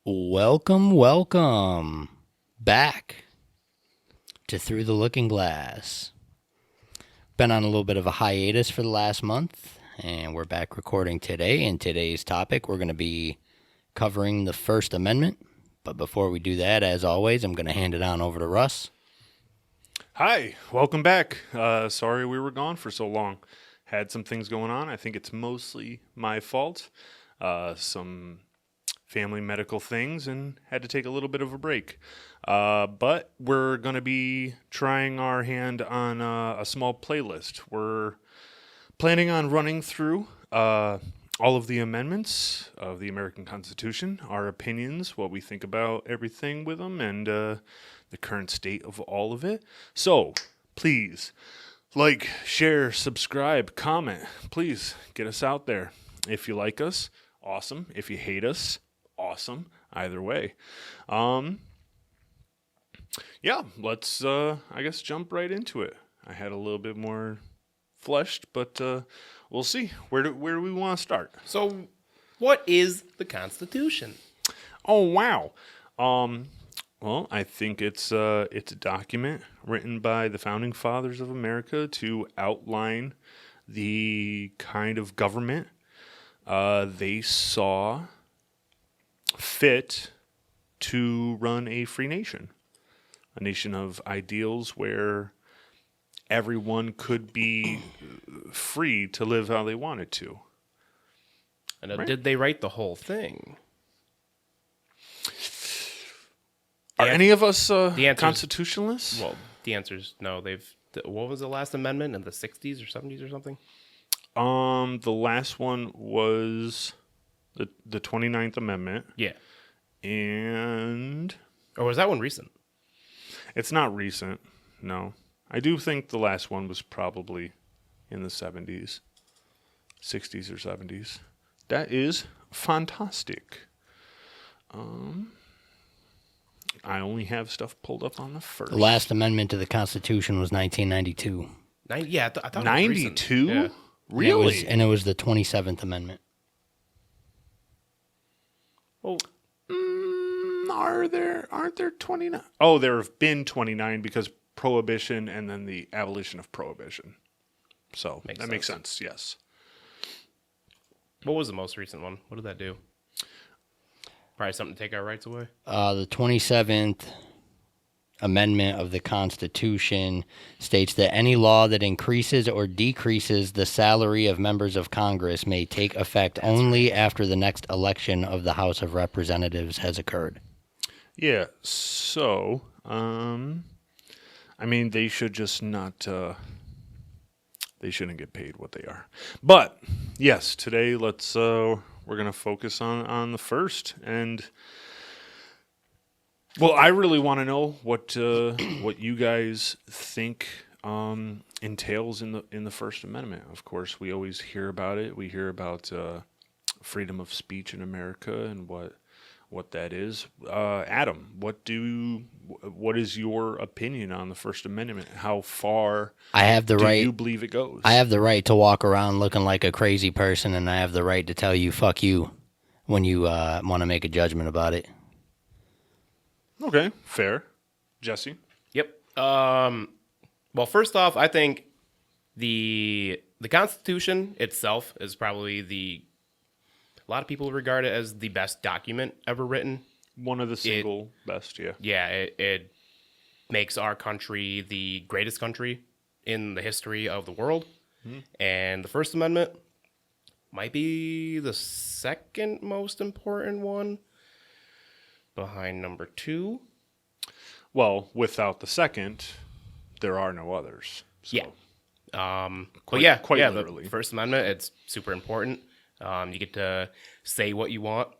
Welcome back to Through the Looking Glass. Been on a little bit of a hiatus for the last month, and we're back recording today. In today's topic, we're going to be covering the First Amendment. But before we do that, as always, I'm going to hand it on over to Russ. Hi, welcome back. Sorry we were gone for so long. Had some things going on. I think it's mostly my fault. Some family medical things and had to take a little bit of a break. But we're going to be trying our hand on a small playlist. We're planning on running through all of the amendments of the American Constitution, our opinions, what we think about everything with them, and the current state of all of it. So, please, like, share, subscribe, comment. Please get us out there. If you like us, awesome. If you hate us, awesome. Either way. Yeah, let's, I guess, jump right into it. I had a little bit more fleshed, but we'll see. Where do we want to start? So, what is the Constitution? Oh, wow. Well, I think it's a document written by the founding fathers of America to outline the kind of government they saw fit to run a free nation, a nation of ideals where everyone could be free to live how they wanted to. And Right. did they write the whole thing? Are any of us answer is- constitutionalists? Well, the answer is no. What was the last amendment in the 60s or 70s or something? The last one was the 29th Amendment, Yeah. and Or was that one recent? it's not recent. No, I do think the last one was probably in the 70s, 60s or 70s. That is fantastic. I only have stuff pulled up on the first. The last amendment to the Constitution was 1992. Yeah, I thought it was recent. 92? Yeah. Really? And it was the 27th Amendment. Well, Aren't there 29? Oh, there have been 29 because prohibition and then the abolition of prohibition. So that makes sense, yes. what was the most recent one? What did that do? Probably something to take our rights away. The 27th Amendment of the Constitution states that any law that increases or decreases the salary of members of Congress may take effect only after the next election of the House of Representatives has occurred. Yeah, so, I mean, they should just not, they shouldn't get paid what they are. But, yes, today we're going to focus on the first. And, well, I really want to know what you guys think entails in the First Amendment. Of course, we always hear about it. We hear about freedom of speech in America and what that is. Adam, what is your opinion on the First Amendment? How far do you believe it goes? I have the right to walk around looking like a crazy person, and I have the right to tell you "fuck you" when you want to make a judgment about it. Okay, fair. Jesse? Yep. Well, first off, I think the Constitution itself is probably a lot of people regard it as the best document ever written. One of the single best, yeah. Yeah, it makes our country the greatest country in the history of the world. Mm-hmm. And the First Amendment might be the second most important one behind number 2. Well, without the second, there are no others. So. Yeah. Quite literally. The First Amendment, it's super important. You get to say what you want,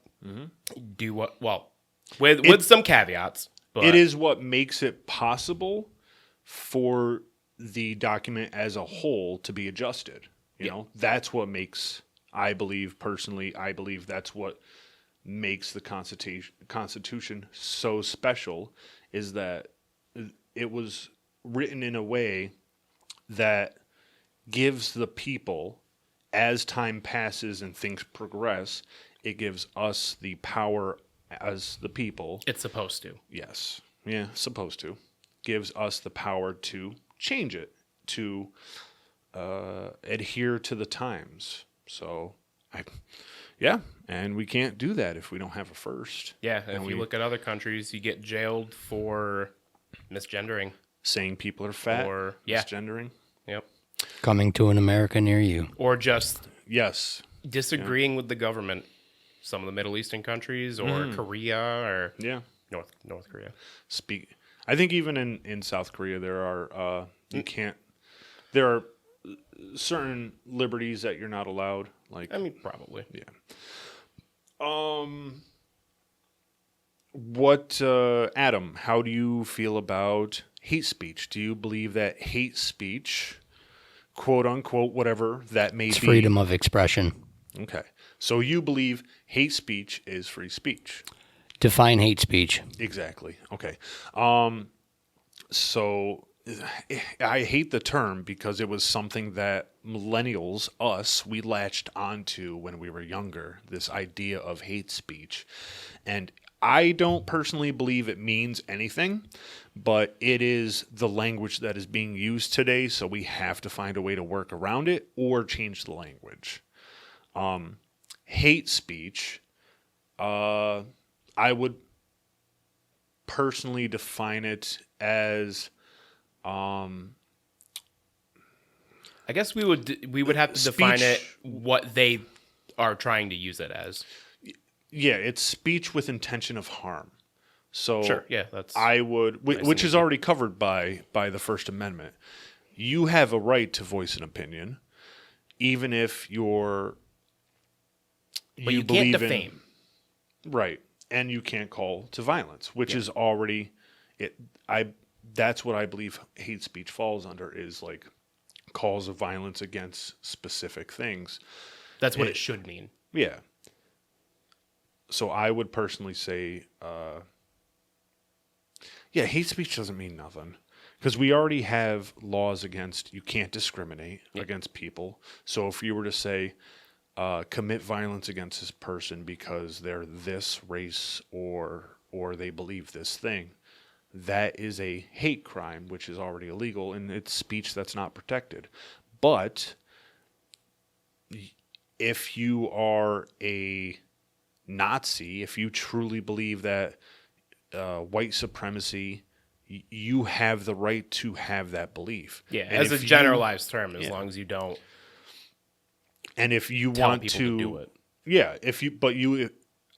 do what, well, with some caveats. But It is what makes it possible for the document as a whole to be adjusted. You know, that's what makes, I believe that's what makes the Constitution so special, is that it was written in a way that gives the people, as time passes and things progress, it gives us the power as the people, It's supposed to. yes, yeah, supposed to, gives us the power to change it, to adhere to the times. So, yeah, and we can't do that if we don't have a first. Yeah, And if we you look at other countries, you get jailed for misgendering. saying people are fat, Or- yeah. misgendering. Yep. Coming to an America near you. Or just Yes, disagreeing with the government. Some of the Middle Eastern countries, or Korea, or yeah. North Korea. I think even in South Korea there are there are certain liberties that you're not allowed, like I mean, probably. what Adam, how do you feel about hate speech? Do you believe that hate speech, quote unquote, whatever that may It's be, freedom of expression. okay, so you believe hate speech is free speech? Define hate speech. Exactly. Okay. So I hate the term because it was something that millennials, us, we latched onto when we were younger, this idea of hate speech. And I don't personally believe it means anything, but it is the language that is being used today, so we have to find a way to work around it or change the language. Hate speech, I would personally define it as I guess we would have to define Speech- it what they are trying to use it as. it's speech with intention of harm. So Sure. Yeah, that's I would, Nice which and is already covered by the First Amendment. You have a right to voice an opinion, even if but you can't believe defame. right, and you can't call to violence, which is already it. That's what I believe hate speech falls under, is like calls of violence against specific things. That's what it should mean. Yeah. So I would personally say, hate speech doesn't mean nothing, because we already have laws against, you can't discriminate against people. So if you were to say, commit violence against this person because they're this race or they believe this thing, that is a hate crime, which is already illegal, and it's speech that's not protected. But if you are a Nazi, if you truly believe that white supremacy, you have the right to have that belief. Yeah, And as a if you- generalized term, as Yeah. long as you don't and if you tell want people to, to do it. yeah,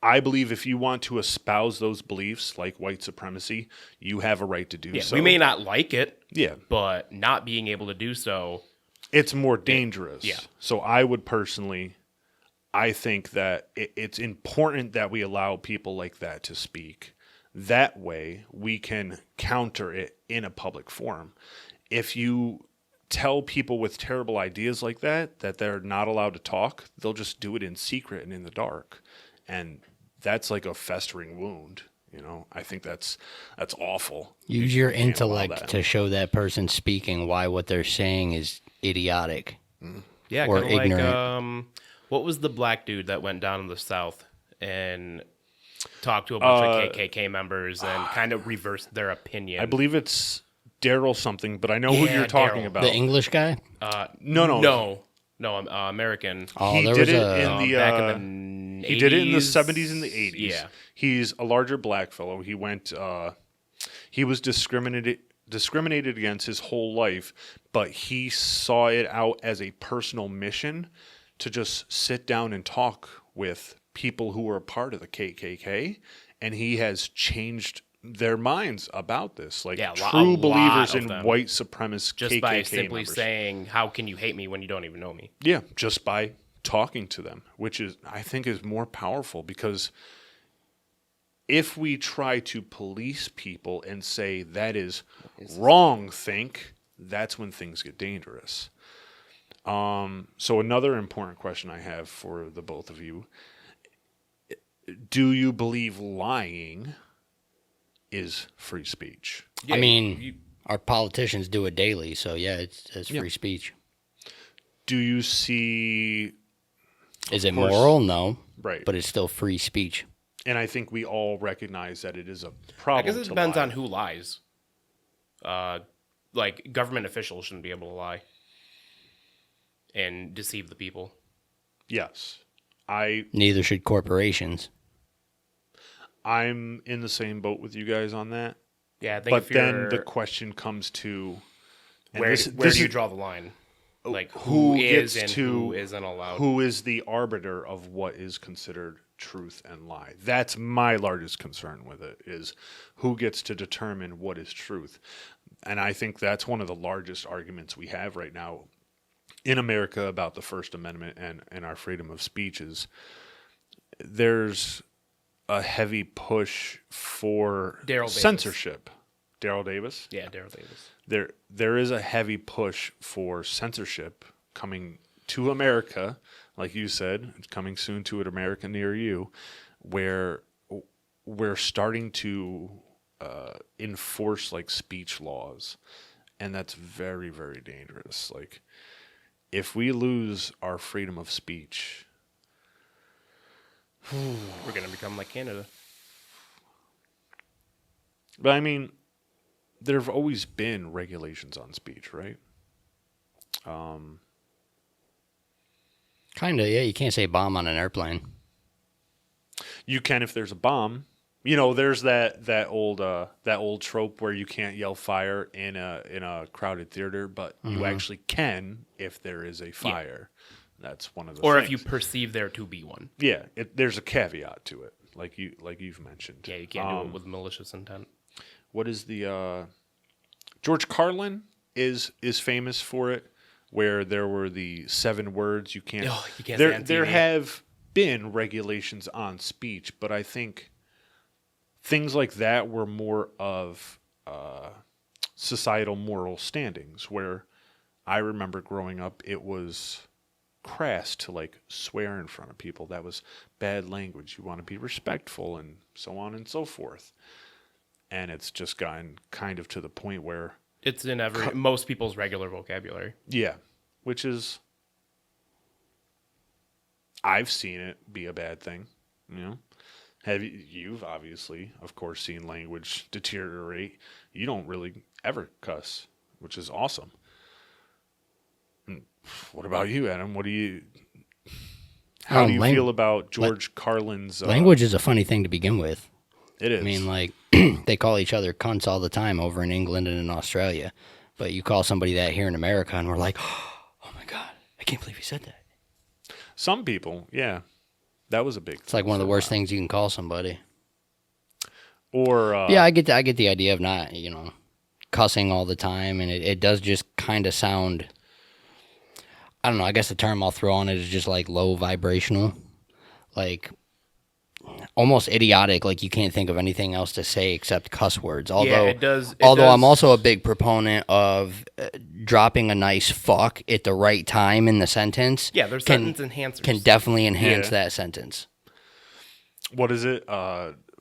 I believe if you want to espouse those beliefs like white supremacy, you have a right to do Yeah, so. we may not like it, Yeah, but not being able to do so. it's more dangerous. Yeah. So I would personally, I think that it's important that we allow people like that to speak. That way we can counter it in a public forum. If you tell people with terrible ideas like that they're not allowed to talk, they'll just do it in secret and in the dark. And that's like a festering wound. I think that's awful. Use your You can't allow intellect that. to show that person speaking why what they're saying is idiotic. Yeah, Or kind of like ignorant. what was the black dude that went down in the South and talked to a bunch of KKK members and kind of reversed their opinion? I believe it's Daryl something, but I know who Yeah, you're talking Daryl. about. The English guy? No. American. Oh, He there did was it a in the back in the 80s. he did it in the 70s and the 80s. Yeah. He's a larger black fellow. He went he was discriminated against his whole life, but he saw it out as a personal mission to just sit down and talk with people who were a part of the KKK, and he has changed their minds about this. Like Yeah, a true lot believers of in them. white supremacist Just KKK by simply members. saying, "How can you hate me when you don't even know me?" Yeah, just by talking to them, which is, I think, is more powerful, because if we try to police people and say that is wrong, that's when things get dangerous. So another important question I have for the both of you: do you believe lying is free speech? I mean, our politicians do it daily, so yeah, it's free speech. Do you see Is it course. moral? No. Right. But it's still free speech. And I think we all recognize that it is a I problem. guess it to depends lie. on who lies. Like government officials shouldn't be able to lie and deceive the people. Yes, Neither should corporations. I'm in the same boat with you guys on that. Yeah, I think But if you're, then the question comes to, and where this do you is- draw the line? Like who who is gets and to who isn't allowed? who is the arbiter of what is considered truth and lie? That's my largest concern with it, is who gets to determine what is truth. And I think that's one of the largest arguments we have right now in America about the First Amendment and our freedom of speech. Is there's a heavy push for Daryl Davis. censorship. Daryl Davis? Yeah, Daryl Davis. There is a heavy push for censorship coming to America, like you said, it's coming soon to an America near you, where we're starting to enforce like speech laws, and that's very, very dangerous. Like, if we lose our freedom of speech, We're gonna become like Canada. but I mean, there have always been regulations on speech, right? Kinda, yeah. You can't say bomb on an airplane. You can if there's a bomb. You know, there's that old trope where you can't yell fire in a crowded theater, but you actually can if there is a fire. That's one of the Or things. if you perceive there to be one. Yeah, there's a caveat to it, like you've mentioned. Yeah, you can't do it with malicious intent. What is the George Carlin is famous for it, where there were the 7 words you can't. Oh, you can't say on There TV. have been regulations on speech, but I think things like that were more of societal moral standings. Where I remember growing up, it was crass to like swear in front of people. That was bad language. You want to be respectful and so on and so forth. And it's just gotten kind of to the point where, It's in most people's regular vocabulary. yeah, which is, I've seen it be a bad thing. You know, you've obviously, of course, seen language deteriorate. You don't really ever cuss, which is awesome. And what about you, Adam? How do you feel about George Carlin's Language is a funny thing to begin with. It is. I mean, like, they call each other cunts all the time over in England and in Australia. But you call somebody that here in America, and we're like, oh my God, I can't believe you said that. Some people, yeah, that was a big. It's like one of the worst things you can call somebody. Or Yeah, I get the idea of not, cussing all the time, and it does just kind of sound, I don't know, I guess the term I'll throw on it is just like low vibrational, like almost idiotic, like you can't think of anything else to say except cuss words. Although, it does. I'm also a big proponent of dropping a nice fuck at the right time in the sentence. Yeah, there's sentence enhancers. Can definitely enhance Yeah. that sentence. what is it?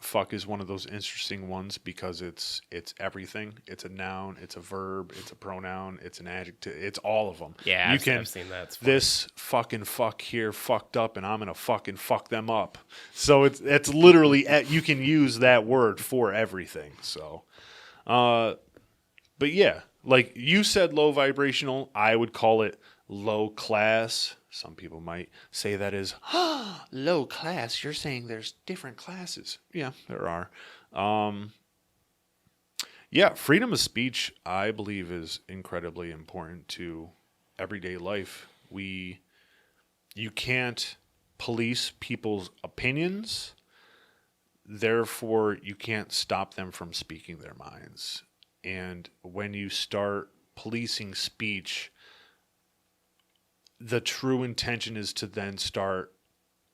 Fuck is one of those interesting ones because it's everything. It's a noun, it's a verb, it's a pronoun, it's an adjective. It's all of them. Yeah, you I've seen that. It's funny. This fucking fuck here fucked up, and I'm gonna fucking fuck them up. So it's literally you can use that word for everything. So, but yeah, like you said, low vibrational. I would call it low class. Some people might say that is low class. You're saying there's different classes. Yeah, there are. Yeah, freedom of speech, I believe, is incredibly important to everyday life. You can't police people's opinions. Therefore, you can't stop them from speaking their minds. And when you start policing speech, the true intention is to then start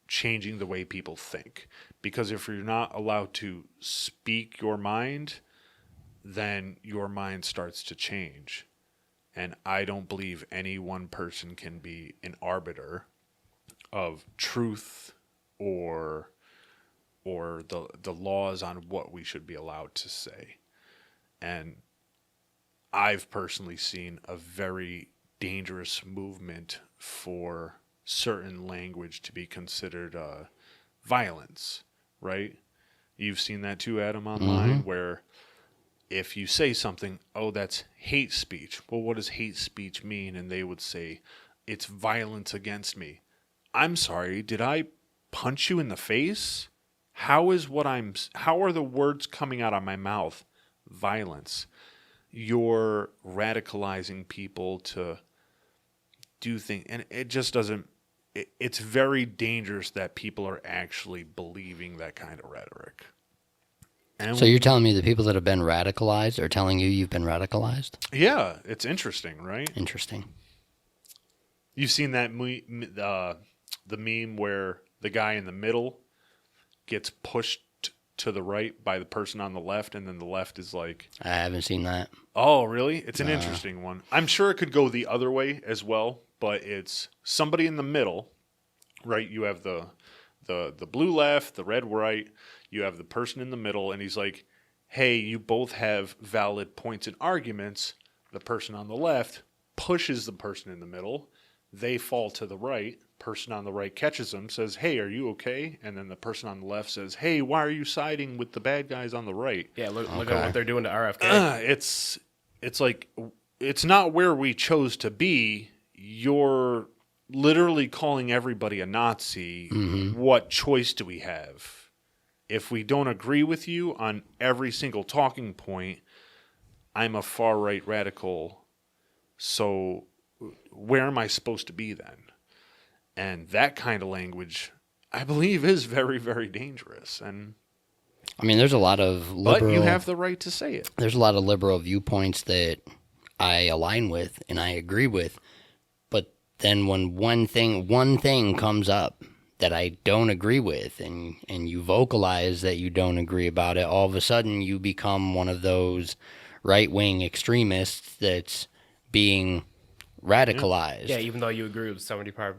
changing the way people think. Because if you're not allowed to speak your mind, then your mind starts to change. And I don't believe any one person can be an arbiter of truth or the laws on what we should be allowed to say. And I've personally seen a very dangerous movement for certain language to be considered violence, right? You've seen that too, Adam, online, where if you say something, oh, that's hate speech. Well, what does hate speech mean? And they would say, it's violence against me. I'm sorry, did I punch you in the face? How are the words coming out of my mouth violence? You're radicalizing people to do things, and it just doesn't. It's very dangerous that people are actually believing that kind of rhetoric. And So you're telling me the people that have been radicalized are telling you you've been radicalized? yeah, it's interesting, right? Interesting. You've seen that the meme where the guy in the middle gets pushed to the right by the person on the left, and then the left is like, I haven't seen that. oh, really? It's an interesting one. I'm sure it could go the other way as well, but it's somebody in the middle, right? You have the blue left, the red right. You have the person in the middle, and he's like, hey, you both have valid points and arguments. The person on the left pushes the person in the middle. They fall to the right. Person on the right catches them, says, hey, are you okay? And then the person on the left says, hey, why are you siding with the bad guys on the right? Yeah, look at what they're doing to RFK. It's like, it's not where we chose to be. You're literally calling everybody a Nazi. What choice do we have? If we don't agree with you on every single talking point, I'm a far-right radical. So where am I supposed to be then? And that kind of language, I believe, is very, very dangerous. And I mean, there's a lot of liberal. but you have the right to say it. There's a lot of liberal viewpoints that I align with and I agree with. But then when one thing comes up that I don't agree with, and you vocalize that you don't agree about it, all of a sudden you become one of those right-wing extremists that's being radicalized. Yeah, even though you agree with 75%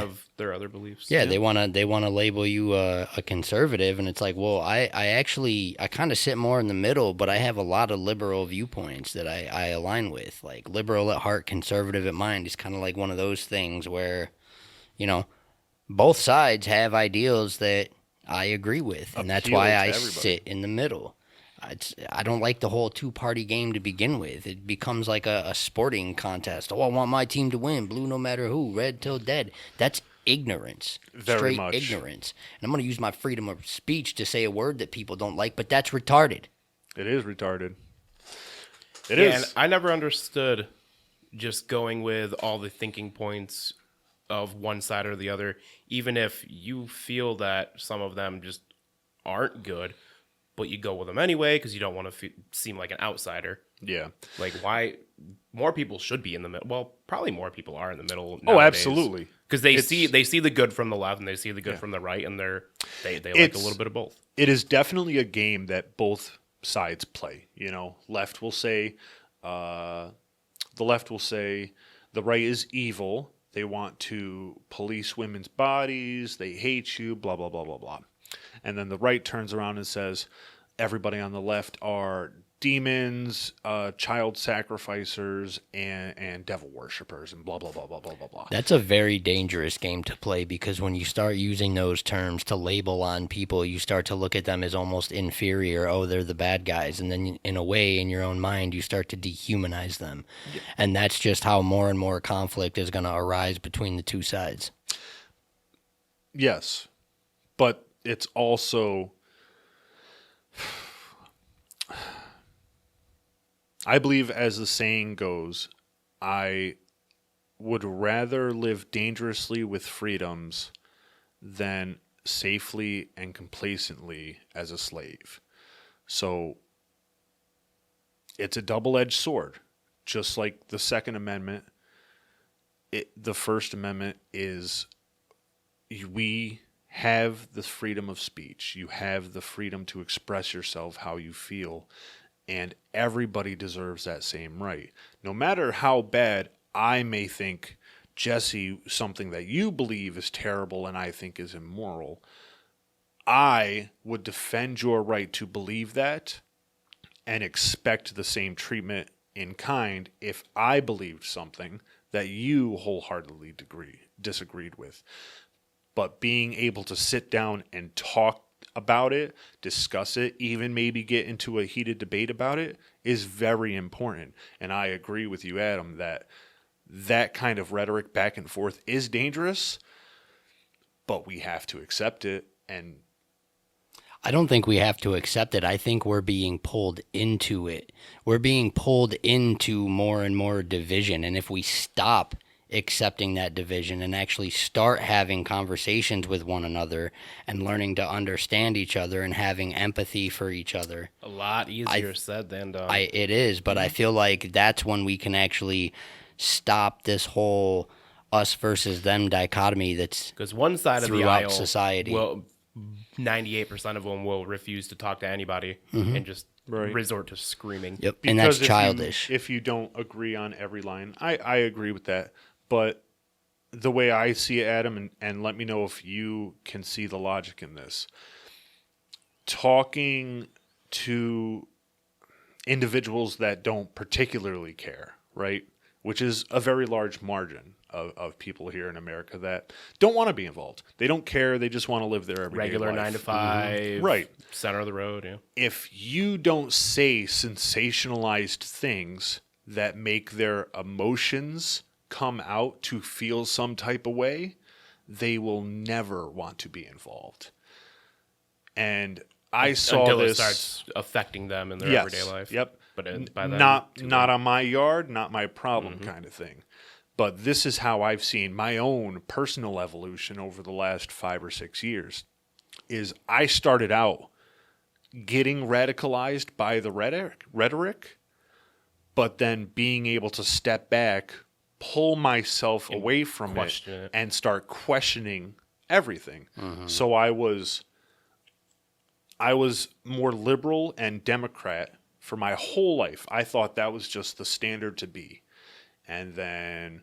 of their other beliefs. Yeah, they wanna label you a conservative, and it's like, well, I kind of sit more in the middle, but I have a lot of liberal viewpoints that I align with. Like liberal at heart, conservative at mind is kind of like one of those things where, both sides have ideals that I agree with, and that's why I sit in the middle. I don't like the whole two-party game to begin with. It becomes like a sporting contest. Oh, I want my team to win. Blue no matter who. Red till dead. That's ignorance. Very Straight much. ignorance. And I'm going to use my freedom of speech to say a word that people don't like, but that's retarded. It is retarded. It Yeah, is. and I never understood just going with all the thinking points of one side or the other, even if you feel that some of them just aren't good, but you go with them anyway because you don't want to seem like an outsider. Yeah. Like, why? More people should be in the middle. Well, probably more people are in the middle. Oh, absolutely. Because they see the good from the left and they see the good from the right, and they like a little bit of both. It is definitely a game that both sides play. Left will say, the left will say the right is evil. They want to police women's bodies. They hate you, blah, blah, blah, blah, blah. And then the right turns around and says, everybody on the left are demons, child sacrificers, and devil worshippers, and blah, blah, blah, blah, blah, blah, blah. That's a very dangerous game to play because when you start using those terms to label on people, you start to look at them as almost inferior. Oh, they're the bad guys. And then in a way, in your own mind, you start to dehumanize them. Yeah. And that's just how more and more conflict is going to arise between the two sides. Yes. But it's also... I believe, as the saying goes, I would rather live dangerously with freedoms than safely and complacently as a slave. So it's a double-edged sword. Just like the Second Amendment, the First Amendment is we have the freedom of speech. You have the freedom to express yourself how you feel. And everybody deserves that same right. No matter how bad I may think, Jesse, something that you believe is terrible and I think is immoral, I would defend your right to believe that and expect the same treatment in kind if I believed something that you wholeheartedly disagreed with. But being able to sit down and talk about it, discuss it, even maybe get into a heated debate about it is very important. And I agree with you, Adam, that kind of rhetoric back and forth is dangerous, but we have to accept it. And I don't think we have to accept it. I think we're being pulled into it. We're being pulled into more and more division. And if we stop accepting that division and actually start having conversations with one another and learning to understand each other and having empathy for each other. A lot easier said than done. It is, but I feel like that's when we can actually stop this whole us versus them dichotomy that's Because one side of the throughout aisle society. will 98% of them will refuse to talk to anybody and just Right. resort to screaming. Yep, and that's because childish. if you don't agree on every line, I agree with that. But the way I see it, Adam, and let me know if you can see the logic in this. Talking to individuals that don't particularly care, right? Which is a very large margin of people here in America that don't want to be involved. They don't care. They just want to live their everyday Regular life. 9 to 5. Right. Center of the road. Yeah. If you don't say sensationalized things that make their emotions come out to feel some type of way, they will never want to be involved. And I saw Until this it starts affecting them in their Yes, everyday life. Yep. But by then, not on my yard, not my problem kind of thing. But this is how I've seen my own personal evolution over the last 5 or 6 years. Is I started out getting radicalized by the rhetoric, but then being able to step back, pull myself away from question it, it. and start questioning everything. So I was more liberal and Democrat for my whole life. I thought that was just the standard to be. And then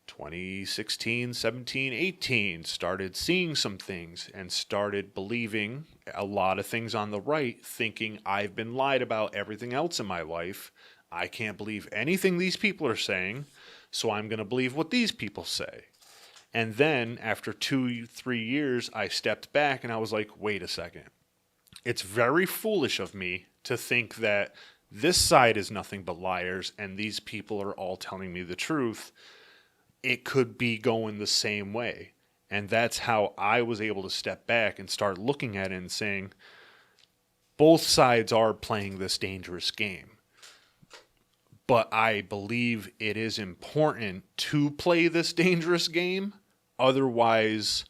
2016, 17, 18, started seeing some things and started believing a lot of things on the right, thinking I've been lied about everything else in my life. I can't believe anything these people are saying, so I'm going to believe what these people say. And then after 2-3 years, I stepped back and I was like, wait a second. It's very foolish of me to think that this side is nothing but liars and these people are all telling me the truth. It could be going the same way. And that's how I was able to step back and start looking at it and saying, both sides are playing this dangerous game. But I believe it is important to play this dangerous game. Otherwise,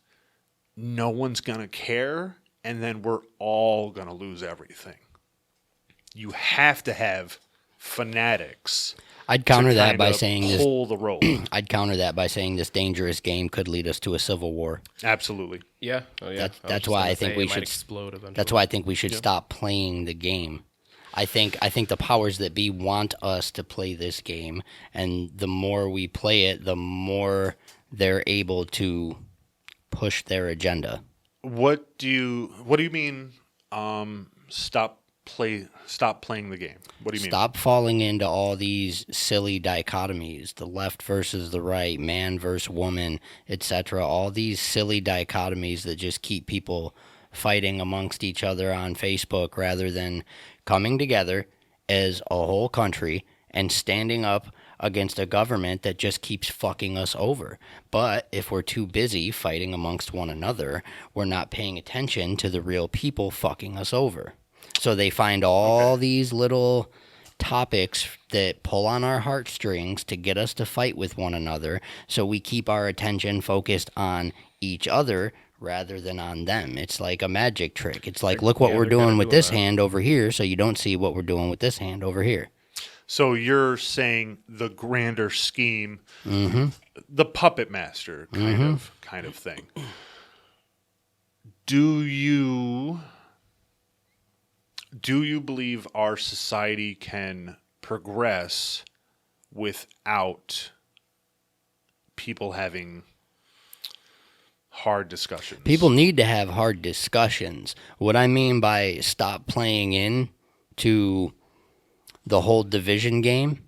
no one's going to care. And then we're all going to lose everything. You have to have fanatics. I'd counter to that by kinda saying this. pull the rope. I'd counter that by saying this dangerous game could lead us to a civil war. Absolutely. Yeah. Oh, yeah. That's why I think we should explode eventually. That's why I think we should stop playing the game. I think the powers that be want us to play this game, and the more we play it, the more they're able to push their agenda. What do you mean? Stop playing the game. What do you mean? Stop falling into all these silly dichotomies, the left versus the right, man versus woman, etc. All these silly dichotomies that just keep people fighting amongst each other on Facebook rather than coming together as a whole country and standing up against a government that just keeps fucking us over. But if we're too busy fighting amongst one another, we're not paying attention to the real people fucking us over. So they find all these little topics that pull on our heartstrings to get us to fight with one another, so we keep our attention focused on each other rather than on them. It's like a magic trick. It's like, look what we're they're kinda doing with doing this that. hand over here, so you don't see what we're doing with this hand over here. So you're saying the grander scheme, the puppet master kind of thing. Do you believe our society can progress without people having hard discussions? People need to have hard discussions. What I mean by stop playing in to the whole division game,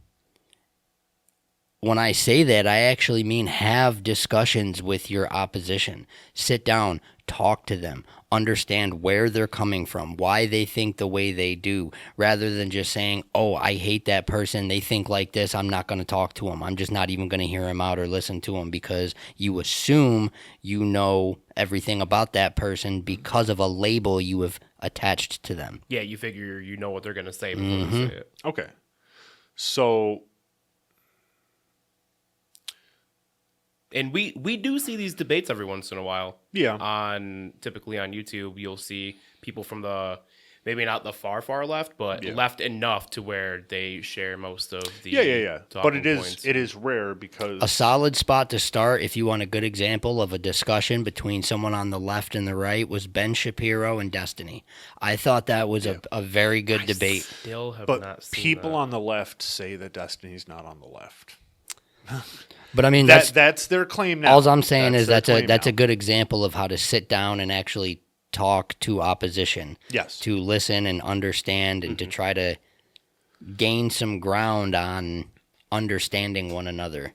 when I say that, I actually mean have discussions with your opposition. Sit down, talk to them, understand where they're coming from, why they think the way they do, rather than just saying, oh, I hate that person, they think like this, I'm not going to talk to them, I'm just not even going to hear him out or listen to him, because you assume you know everything about that person because of a label you have attached to them. Yeah, you figure you know what they're going to say before they say it. Okay. So And we do see these debates every once in a while. yeah, Typically on YouTube, you'll see people from the maybe not the far left, but Yeah. left enough to where they share most of the yeah. But talking points. it is rare because A solid spot to start, if you want a good example of a discussion between someone on the left and the right, was Ben Shapiro and Destiny. I thought that was a very good debate. Still have but not seen people that. on the left say that Destiny's not on the left. But I mean, That's their claim now. all I'm saying is their that's claim a now. good example of how to sit down and actually talk to opposition. Yes. To listen and understand and to try to gain some ground on understanding one another.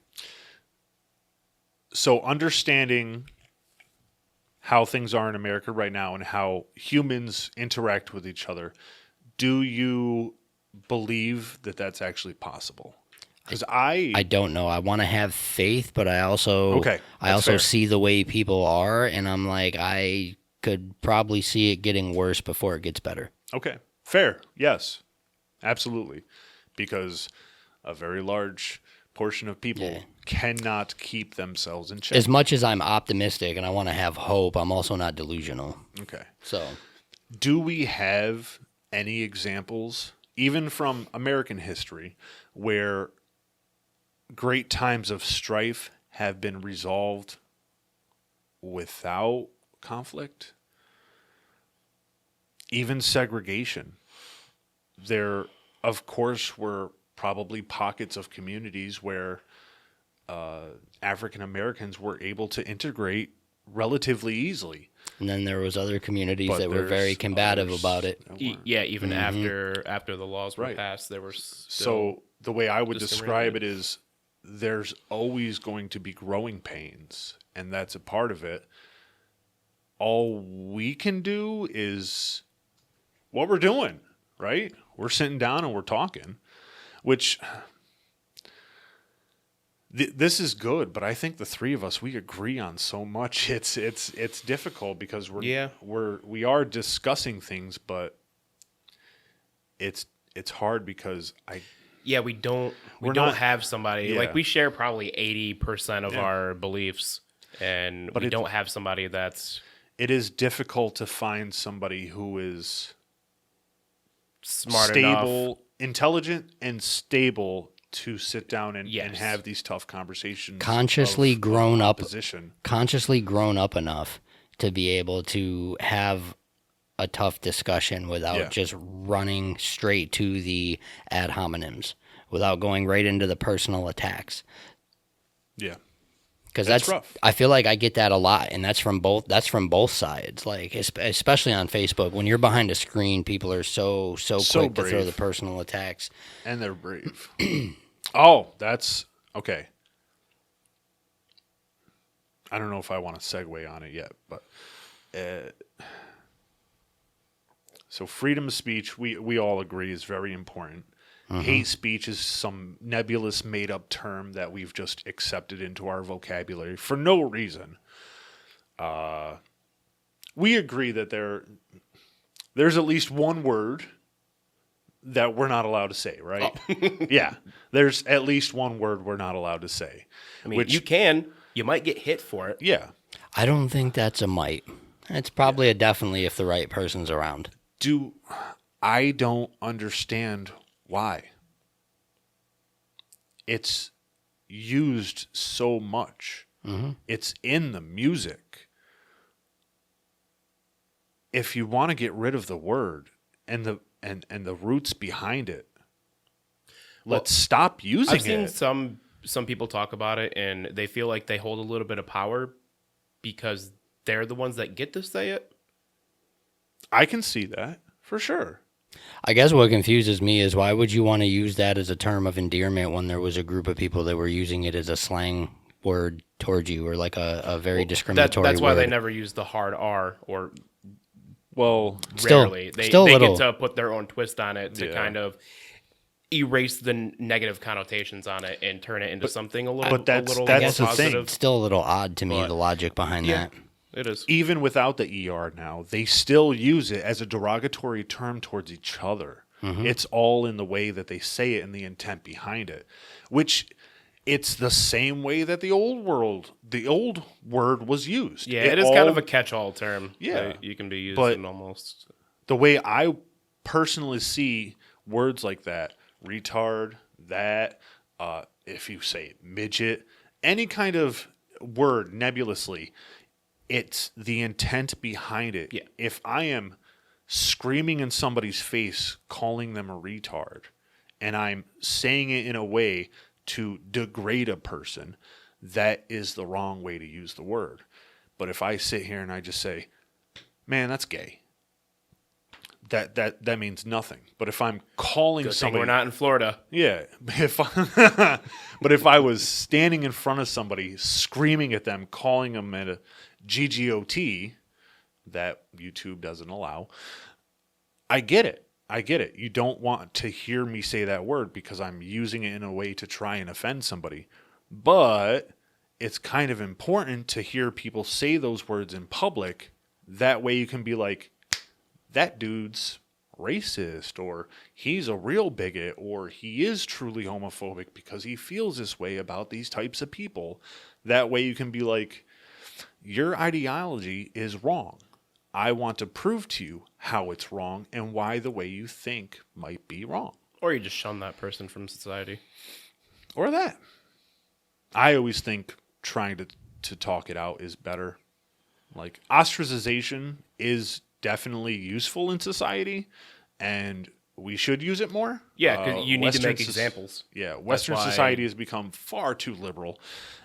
So understanding how things are in America right now and how humans interact with each other, do you believe that that's actually possible? Because I don't know. I want to have faith, but I also Okay, I that's also fair. see the way people are, and I'm like, I could probably see it getting worse before it gets better. Okay, fair. Yes, absolutely. Because a very large portion of people Yeah. cannot keep themselves in check. As much as I'm optimistic and I want to have hope, I'm also not delusional. Okay. So Do we have any examples, even from American history, where great times of strife have been resolved without conflict? Even segregation. There, of course, were probably pockets of communities where African Americans were able to integrate relatively easily. and then there was other communities But that were very there's combative others about it. that weren't. Yeah, even after the laws were Right. passed, there were still So the way I would describe discriminated. it is there's always going to be growing pains, and that's a part of it. All we can do is what we're doing, right? We're sitting down and we're talking, which this is good, but I think the three of us, we agree on so much. It's difficult because we are discussing things, but it's hard because we don't We're don't not- have somebody Yeah. like we share probably 80% of Yeah. our beliefs, and But we it's- don't have somebody that's it is difficult to find somebody who is smart stable, enough. intelligent, and stable to sit down and Yes. have these tough conversations. Consciously of grown up. opposition. Consciously grown up enough to be able to have a tough discussion without Yeah. just running straight to the ad hominems, without going right into the personal attacks. Yeah. Because That's that's rough. I feel like I get that a lot, and that's from both sides. Like especially on Facebook, when you're behind a screen, people are so So quick to throw brave. the personal attacks. And they're brave. Oh, that's okay. I don't know if I want to segue on it yet, but so freedom of speech, we all agree is very important. Hate speech is some nebulous made up term that we've just accepted into our vocabulary for no reason. We agree that there's at least one word that we're not allowed to say, right? Yeah. There's at least one word we're not allowed to say. I mean, you might get hit for it. Yeah. I don't think that's a might. It's probably a definitely if the right person's around. I don't understand why. It's used so much. It's in the music. If you want to get rid of the word and the roots behind it, let's stop using I've seen it. some people talk about it, and they feel like they hold a little bit of power because they're the ones that get to say it. I can see that for sure. I guess what confuses me is why would you want to use that as a term of endearment when there was a group of people that were using it as a slang word towards you, or like a very discriminatory That's why word. they never use the hard R or Well, Still- Rarely. They still a get little- to put their own twist on it to Yeah. kind of erase the negative connotations on it and turn it into something a little, but that's- a little that's more the thing. positive. It's still a little odd to me, But- the logic behind that. It is. even without the ER now, they still use it as a derogatory term towards each other. It's all in the way that they say it and the intent behind it, which it's the same way that the old word was used. Yeah, it is kind of a catch-all term. Yeah. that you can be used But- in almost. the way I personally see words like that, retard, that, if you say midget, any kind of word nebulously, it's the intent behind it. Yeah. If I am screaming in somebody's face, calling them a retard, and I'm saying it in a way to degrade a person, that is the wrong way to use the word. But if I sit here and I just say, man, that's gay, that means nothing. But if I'm calling Good thing somebody, we're not in Florida. yeah, but if I was standing in front of somebody, screaming at them, calling them at a GGOT that YouTube doesn't allow, I get it. I get it. You don't want to hear me say that word because I'm using it in a way to try and offend somebody. But it's kind of important to hear people say those words in public. That way you can be like, that dude's racist, or he's a real bigot, or he is truly homophobic because he feels this way about these types of people. That way you can be like, your ideology is wrong. I want to prove to you how it's wrong and why the way you think might be wrong. Or you just shun that person from society. Or that. I always think trying to talk it out is better. Like, ostracization is definitely useful in society, and we should use it more. Yeah, because you need to Western make soc- examples. Yeah, Western why- society has become far too liberal,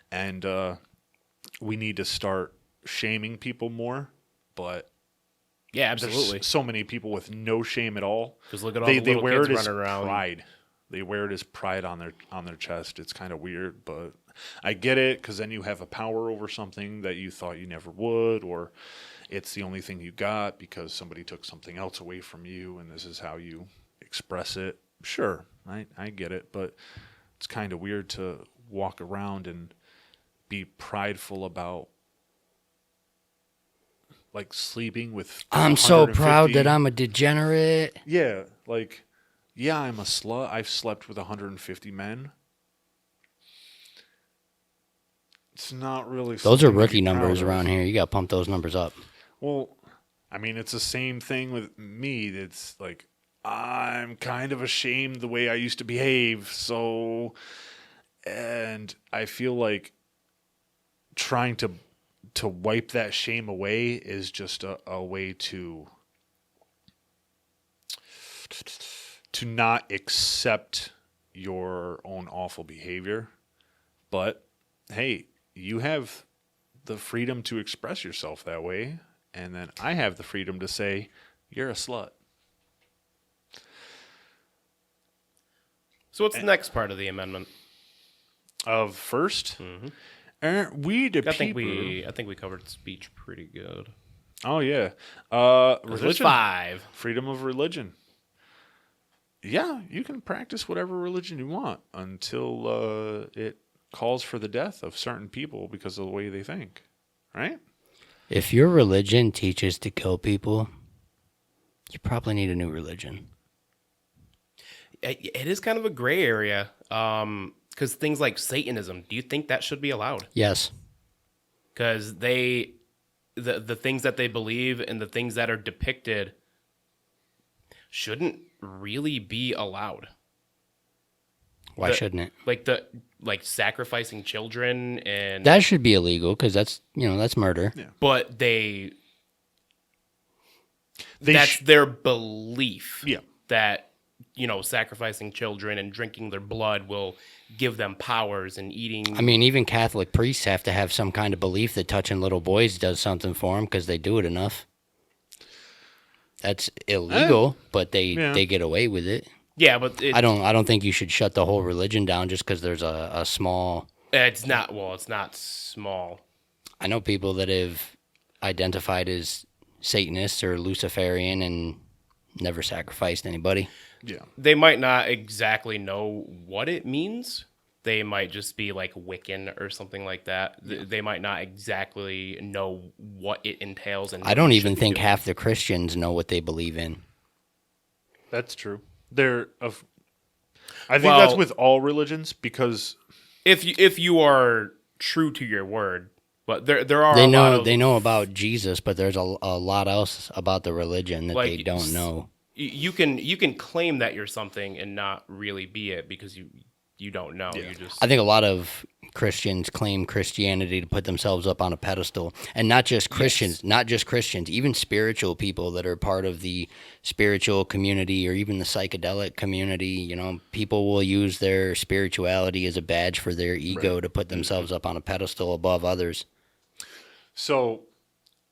and we need to start shaming people more. But Yeah, there's absolutely. so many people with no shame at all. Because look at all They the little wear kids it as running around. pride. They wear it as pride on their chest. It's kind of weird, but I get it, because then you have a power over something that you thought you never would, or it's the only thing you got because somebody took something else away from you, and this is how you express it. Sure, I get it, but it's kind of weird to walk around and be prideful about, like, sleeping with. I'm so proud 150 that I'm a degenerate. Yeah, like, yeah, I'm a slut. I've slept with 150 men. It's not really. Those are something to rookie be proud numbers of. around here. You got to pump those numbers up. Well, I mean, it's the same thing with me. It's like, I'm kind of ashamed the way I used to behave. So, and I feel like trying to wipe that shame away is just a way to not accept your own awful behavior. But hey, you have the freedom to express yourself that way, and then I have the freedom to say you're a slut. So what's the next part of the amendment? Of 1st, aren't we the I think people? I think we covered speech pretty good. Oh yeah, 'Cause There's religion, 5. freedom of religion. Yeah, you can practice whatever religion you want until it calls for the death of certain people because of the way they think, right? If your religion teaches to kill people, you probably need a new religion. It is kind of a gray area. Because things like Satanism, do you think that should be allowed? Yes. Because the things that they believe and the things that are depicted shouldn't really be allowed. Why shouldn't it? Like sacrificing children and That should be illegal because that's murder. Yeah. but They that's sh- their belief. Yeah. That sacrificing children and drinking their blood will give them powers and eating. I mean, even Catholic priests have to have some kind of belief that touching little boys does something for them because they do it enough. That's illegal, but they get away with it. yeah, but I don't think you should shut the whole religion down just because there's a small. it's not small. I know people that have identified as Satanists or Luciferian and never sacrificed anybody. Yeah. They might not exactly know what it means. They might just be like Wiccan or something like that. They might not exactly know what it entails. And I don't what you even should be think doing. half the Christians know what they believe in. That's true. I think Well- that's with all religions because If you are true to your word, but there are They a lot know of, they know about Jesus, but there's a lot else about the religion that they Like, don't know. you can claim that you're something and not really be it because you don't know. Yeah. You just I think a lot of Christians claim Christianity to put themselves up on a pedestal, and not just Christians, even spiritual people that are part of the spiritual community or even the psychedelic community. You know, people will use their spirituality as a badge for their ego to put themselves up on a pedestal above others. so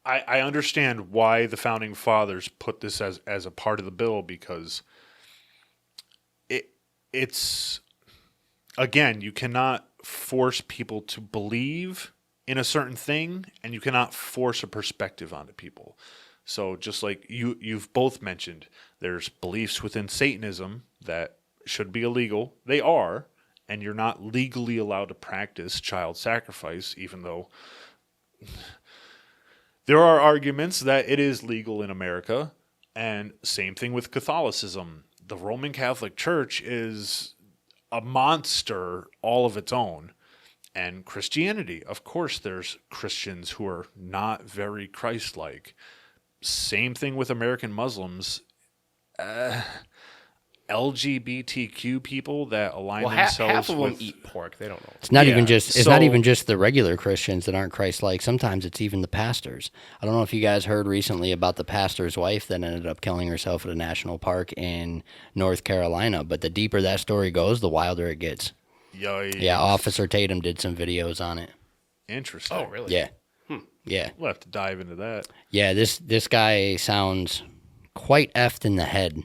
I understand why the founding fathers put this as a part of the bill because it's again, you cannot force people to believe in a certain thing and you cannot force a perspective onto people. So just like you've both mentioned, there's beliefs within Satanism that should be illegal. They are, and you're not legally allowed to practice child sacrifice, even though there are arguments that it is legal in America. And same thing with Catholicism. The Roman Catholic Church is a monster all of its own. And Christianity, of course, there's Christians who are not very Christ-like. Same thing with American Muslims. LGBTQ people that align half themselves of them with eat pork. They don't know. It's not Yeah, even just it's so- not even just the regular Christians that aren't Christ-like. Sometimes it's even the pastors. I don't know if you guys heard recently about the pastor's wife that ended up killing herself at a national park in North Carolina. But the deeper that story goes, the wilder it gets. Yikes. Yeah, Officer Tatum did some videos on it. Interesting. Oh, really? Yeah, yeah, We'll have to dive into that. yeah. This guy sounds quite effed in the head,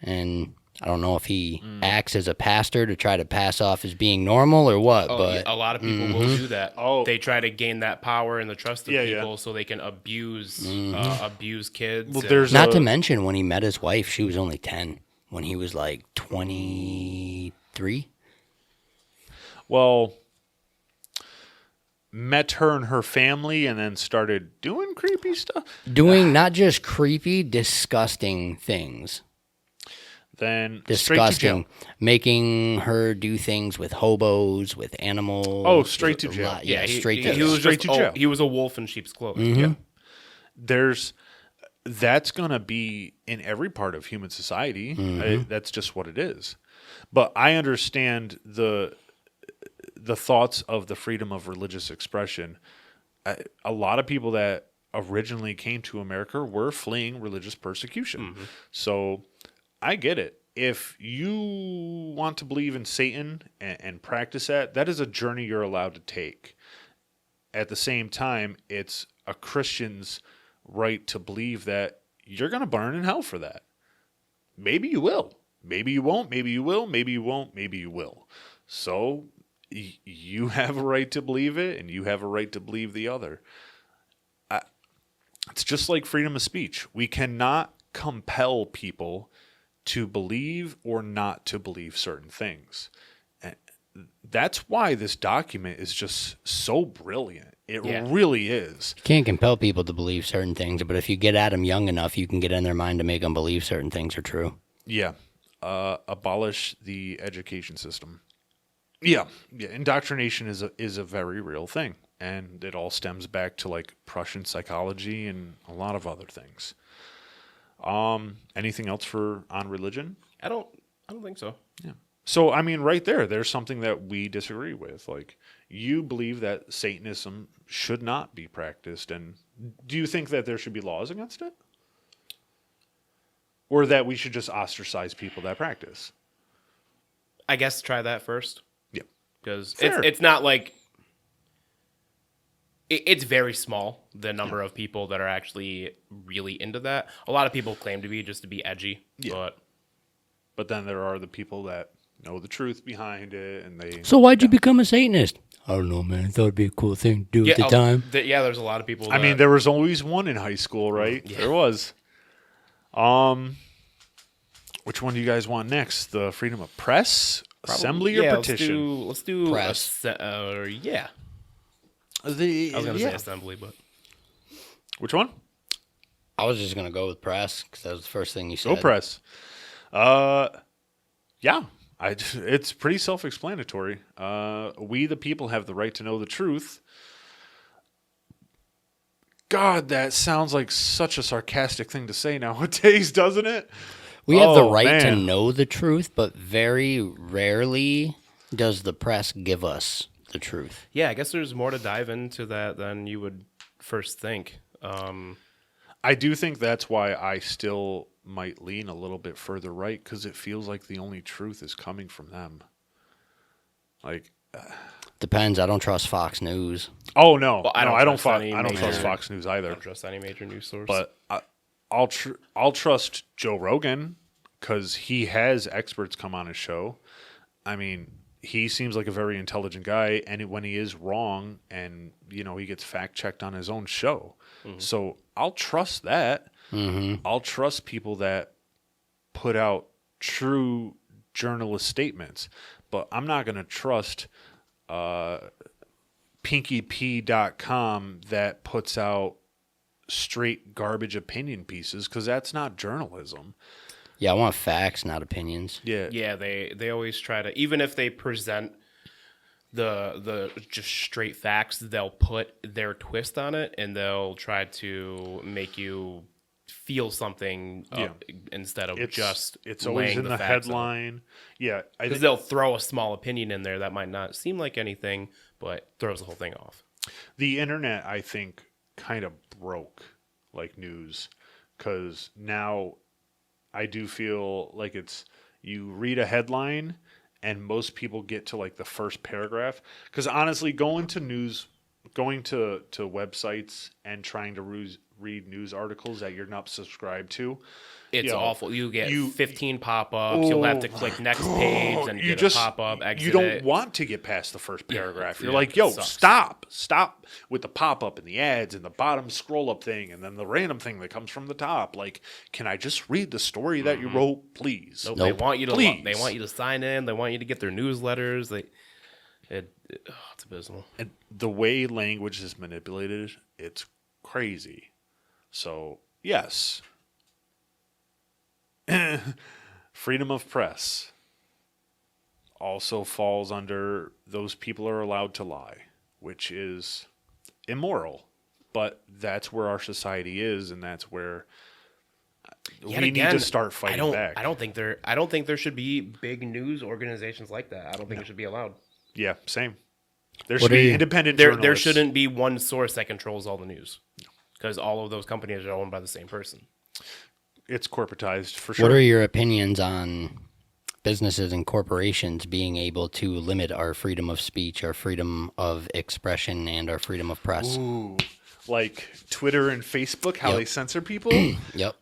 and I don't know if he acts as a pastor to try to pass off as being normal or what. Oh, But yeah, a lot of people will do that. Oh. They try to gain that power and the trust of Yeah, yeah. people so they can abuse kids. Well, and- there's not a- to mention when he met his wife, she was only 10 when he was like 23. Well, met her and her family and then started doing creepy stuff. Doing not just creepy, disgusting things. Then straight to Disgusting. jail. Making her do things with hobos, with animals. Oh, straight to a jail. lot- Yeah, straight to he jail. was Straight just, to jail. he was a wolf in sheep's clothing. Yeah. That's going to be in every part of human society. That's just what it is. But I understand the thoughts of the freedom of religious expression. A lot of people that originally came to America were fleeing religious persecution. So I get it. If you want to believe in Satan and practice that, that is a journey you're allowed to take. At the same time, it's a Christian's right to believe that you're going to burn in hell for that. Maybe you will. Maybe you won't. Maybe you will. Maybe you won't. Maybe you will. So you have a right to believe it, and you have a right to believe the other. It's just like freedom of speech. We cannot compel people to believe or not to believe certain things. And that's why this document is just so brilliant. It Yeah. really is. You can't compel people to believe certain things, but if you get at them young enough, you can get in their mind to make them believe certain things are true. Yeah. Abolish the education system. Yeah. Indoctrination is a very real thing, and it all stems back to like Prussian psychology and a lot of other things. Anything else on religion? I don't think so. Yeah. So I mean, right there's something that we disagree with. Like, you believe that Satanism should not be practiced, and do you think that there should be laws against it, or that we should just ostracize people that practice? I guess try that first. Yeah. Because Fair. it's not like it's very small, the number of people that are actually really into that. A lot of people claim to be just to be edgy, Yeah. But then there are the people that know the truth behind it, and they. So why'd you become a Satanist? I don't know, man. I thought it'd be a cool thing to do at the time. There's a lot of people. I mean, there was always one in high school, right? Yeah. There was. Which one do you guys want next? The freedom of press, assembly, or petition? Let's do Press. yeah. I was gonna say assembly, but Which one? I was just gonna go with press because that was the first thing you said. Go press. Yeah. It's pretty self-explanatory. We, the people, have the right to know the truth. God, that sounds like such a sarcastic thing to say nowadays, doesn't it? We have the Oh, right to man. know the truth, but very rarely does the press give us the truth. yeah, I guess there's more to dive into that than you would first think. I do think that's why I still might lean a little bit further right, because it feels like the only truth is coming from them. Like, Depends. I don't trust Fox News. oh no, Well, I don't trust any trust major- Fox News either. I don't trust any major news source. But I'll trust Joe Rogan because he has experts come on his show. I mean, he seems like a very intelligent guy, and when he is wrong, and he gets fact checked on his own show, so I'll trust that. I'll trust people that put out true journalist statements, but I'm not going to trust PinkyP.com that puts out straight garbage opinion pieces because that's not journalism. Yeah, I want facts, not opinions. yeah, they always try to, even if they present the just straight facts, they'll put their twist on it and they'll try to make you feel something instead of it's always laying in the facts out. headline. Yeah, I Because think they'll throw a small opinion in there that might not seem like anything, but throws the whole thing off. the internet, I think, kind of broke like news because now I do feel like it's you read a headline and most people get to like the first paragraph because honestly going to websites and trying to read news articles that you're not subscribed to, It's Yo, awful. You get you- 15 pop-ups. You'll have to click next page and you get a pop-up. Exit you don't it. want to get past the first paragraph. You're yeah, like, it yo, sucks. stop with the pop-up and the ads and the bottom scroll-up thing and then the random thing that comes from the top. Like, can I just read the story that you wrote, please? Nope, Nope. They want you to. Please. They want you to sign in. They want you to get their newsletters. It's abysmal. And the way language is manipulated, it's crazy. So, yes. Freedom of press also falls under those people are allowed to lie, which is immoral. But that's where our society is, and that's where Yet we again, need to start fighting back. I don't think there should be big news organizations like that. I don't think it should be allowed. Yeah, same. There What should are be you- independent There journalists. shouldn't be one source that controls all the news, because all of those companies are owned by the same person. It's corporatized for sure. What are your opinions on businesses and corporations being able to limit our freedom of speech, our freedom of expression, and our freedom of press? Ooh, like Twitter and Facebook, how Yep. they censor people? Yep.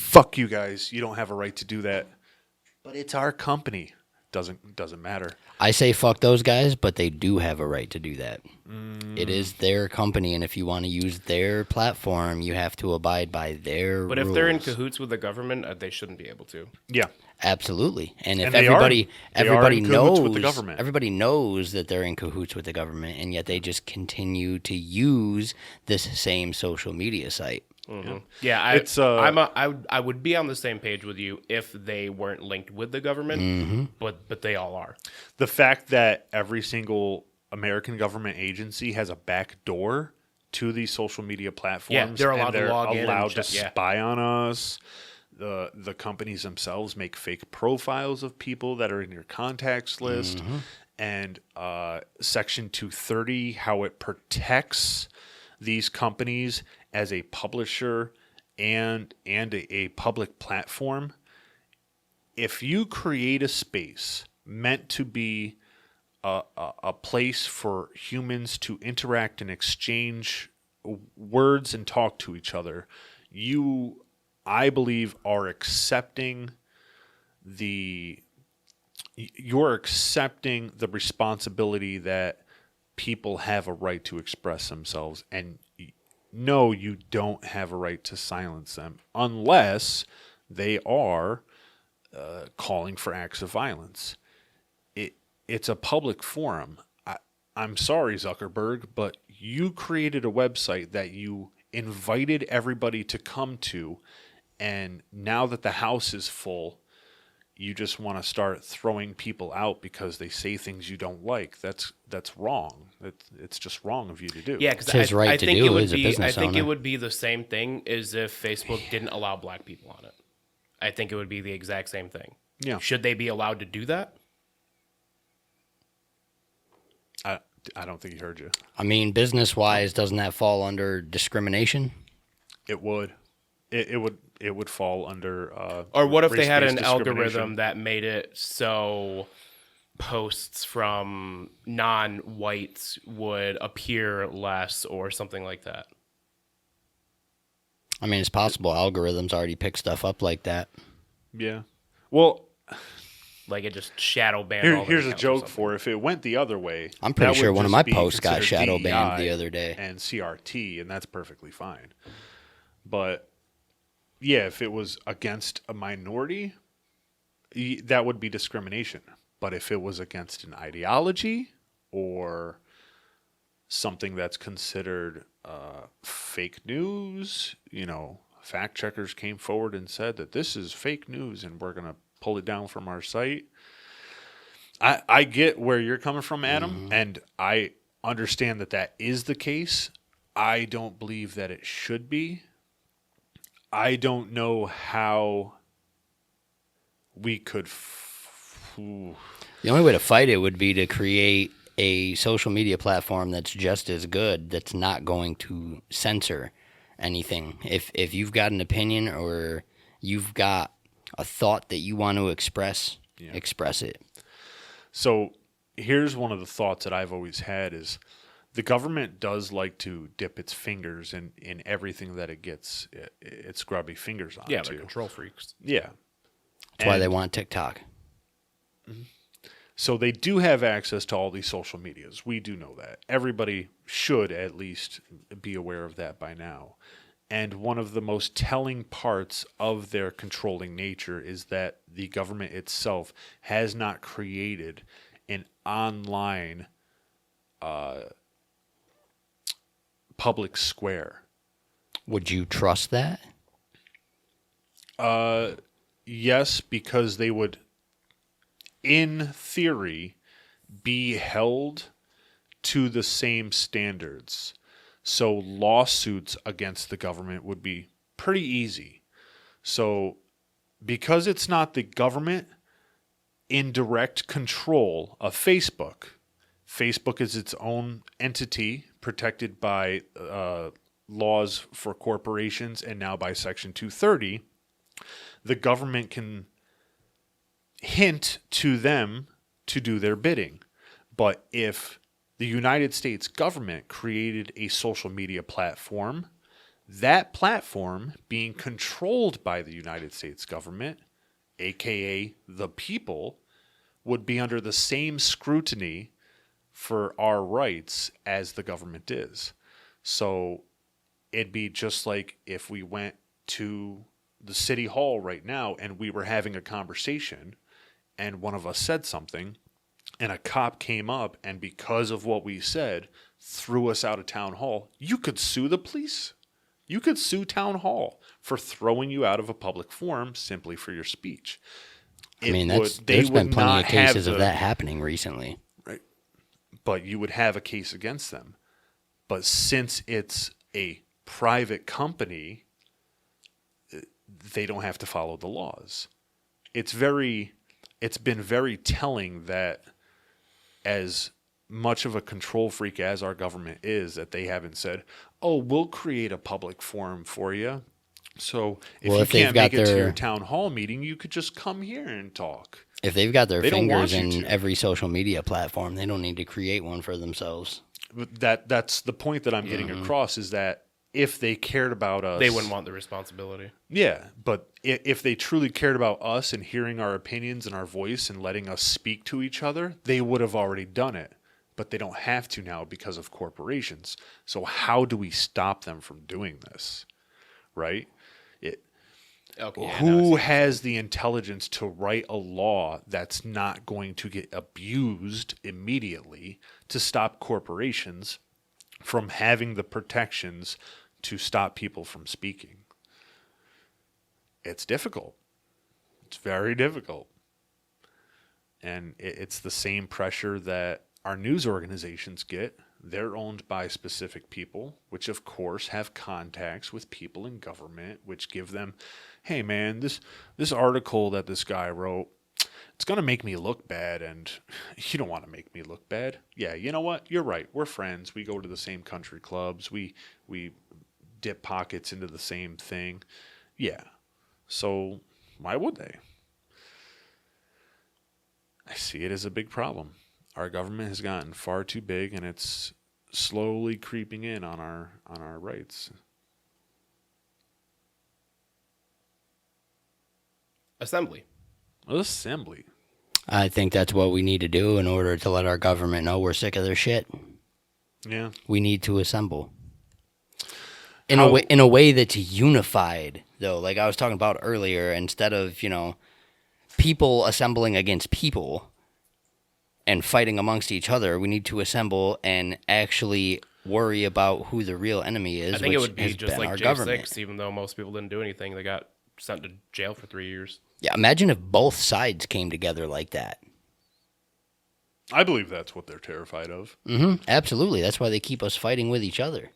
Fuck you guys. You don't have a right to do that. But it's our company. Doesn't matter. I say fuck those guys, but they do have a right to do that. It is their company, and if you want to use their platform, you have to abide by their But rules. if they're in cahoots with the government, they shouldn't be able to. Yeah. Absolutely. And if And they are. everybody They are everybody in cahoots with the knows government. everybody knows that they're in cahoots with the government, and yet they just continue to use this same social media site. Yeah, It's, I would be on the same page with you if they weren't linked with the government, but they all are. The fact that every single American government agency has a back door to these social media platforms. they're allowed and to log in and allowed to check- yeah. spy on us. The companies themselves make fake profiles of people that are in your contacts list. And Section 230, how it protects these companies as a publisher and a public platform. If you create a space meant to be a place for humans to interact and exchange words and talk to each other, you, I believe, are accepting you're accepting the responsibility that people have a right to express themselves, and no, you don't have a right to silence them unless they are calling for acts of violence. It's a public forum. I'm sorry, Zuckerberg, but you created a website that you invited everybody to come to, and now that the house is full, you just want to start throwing people out because they say things you don't like. That's wrong. It's just wrong of you to do. Yeah, because It's his right I to think do it would as a be. business I think it owner. would be the same thing as if Facebook didn't allow black people on it. I think it would be the exact same thing. Yeah. Should they be allowed to do that? I don't think he heard you. I mean, business-wise, doesn't that fall under discrimination? It would. It would fall under. Or what if they had race-based an discrimination. algorithm that made it so posts from non-whites would appear less or something like that? I mean, it's possible algorithms already pick stuff up like that. Yeah. Well, Like it just shadow banned all the here's a accounts or joke something. for if it went the other way. I'm pretty that sure would one of just my be posts got considered shadow banned the DEI other day. and CRT, and that's perfectly fine. But yeah, if it was against a minority, that would be discrimination. But if it was against an ideology or something that's considered fake news, fact checkers came forward and said that this is fake news and we're going to pull it down from our site. I get where you're coming from, Adam, and I understand that is the case. I don't believe that it should be. I don't know how we could. The only way to fight it would be to create a social media platform that's just as good, that's not going to censor anything. If you've got an opinion or you've got a thought that you want to express, express it. So here's one of the thoughts that I've always had is the government does like to dip its fingers in everything that it gets its grubby fingers on. Yeah, they're control freaks. Yeah. That's why they want TikTok. So they do have access to all these social medias. We do know that. Everybody should at least be aware of that by now. And one of the most telling parts of their controlling nature is that the government itself has not created an online public square. Would you trust that? Yes, because they would, in theory, be held to the same standards. So lawsuits against the government would be pretty easy. So because it's not the government in direct control of Facebook, Facebook is its own entity protected by laws for corporations and now by Section 230, the government can hint to them to do their bidding. But if the United States government created a social media platform, that platform being controlled by the United States government, aka the people, would be under the same scrutiny for our rights as the government is. So it'd be just like if we went to the city hall right now and we were having a conversation and one of us said something and a cop came up and because of what we said threw us out of town hall, you could sue the police. You could sue town hall for throwing you out of a public forum simply for your speech. I mean, there's been plenty of cases of that happening recently. Right. But you would have a case against them. But since it's a private company, they don't have to follow the laws. It's been very telling that as much of a control freak as our government is, that they haven't said, oh, we'll create a public forum for you. So if you can't make it to your town hall meeting, you could just come here and talk. If they've got their fingers in to. every social media platform, they don't need to create one for themselves. That's the point that I'm getting across is that if they cared about us, They wouldn't want the responsibility. Yeah, but if they truly cared about us and hearing our opinions and our voice and letting us speak to each other, they would have already done it. But they don't have to now because of corporations. So how do we stop them from doing this? Right? Okay. Yeah, Who has the intelligence to write a law that's not going to get abused immediately to stop corporations from having the protections to stop people from speaking? It's difficult. It's very difficult. And it's the same pressure that our news organizations get. They're owned by specific people, which of course have contacts with people in government, which give them, hey man, this article that this guy wrote, it's going to make me look bad, and you don't want to make me look bad. Yeah, you know what? You're right. We're friends. We go to the same country clubs. We dip pockets into the same thing. Yeah. So why would they? I see it as a big problem. Our government has gotten far too big, and it's slowly creeping in on our rights. Assembly. Assembly. I think that's what we need to do in order to let our government know we're sick of their shit. Yeah. We need to assemble. In a way that's unified, though. Like I was talking about earlier, instead of, people assembling against people and fighting amongst each other, we need to assemble and actually worry about who the real enemy is. I think it would be has just been like our J6, government. even though most people didn't do anything. They got sent to jail for 3 years. Yeah, imagine if both sides came together like that. I believe that's what they're terrified of. Absolutely. That's why they keep us fighting with each other.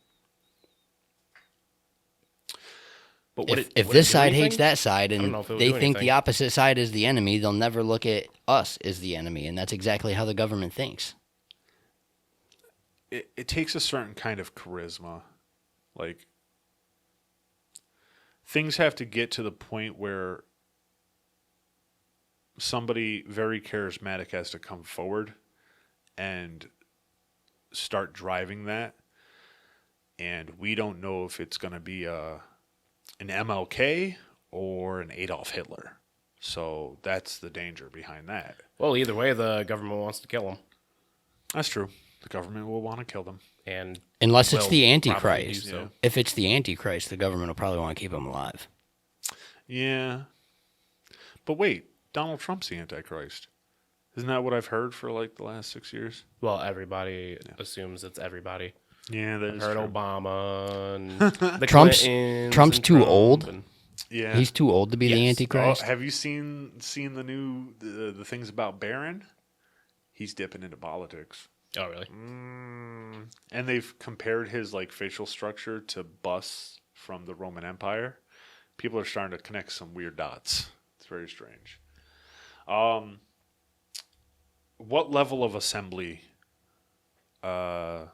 But If this side hates that side don't and know if it would they do think anything. the opposite side is the enemy, they'll never look at us as the enemy. And that's exactly how the government thinks. It takes a certain kind of charisma. Like, things have to get to the point where somebody very charismatic has to come forward and start driving that. And we don't know if it's going to be an MLK or an Adolf Hitler. So that's the danger behind that. Well, either way, the government wants to kill them. That's true. The government will want to kill them. And Unless it's will the probably do Antichrist. so. If it's the Antichrist, the government will probably want to keep him alive. Yeah. But wait, Donald Trump's the Antichrist. Isn't that what I've heard for like the last 6 years? Well, everybody assumes it's everybody. Yeah, that I've is heard true. Obama and the Trump's Clintons and too Trump old. and- Yeah. He's too old to be the Yes. Antichrist. Have you seen the new the things about Barron? He's dipping into politics. Oh, really? And they've compared his like facial structure to busts from the Roman Empire. People are starting to connect some weird dots. It's very strange. What level of assembly? I'll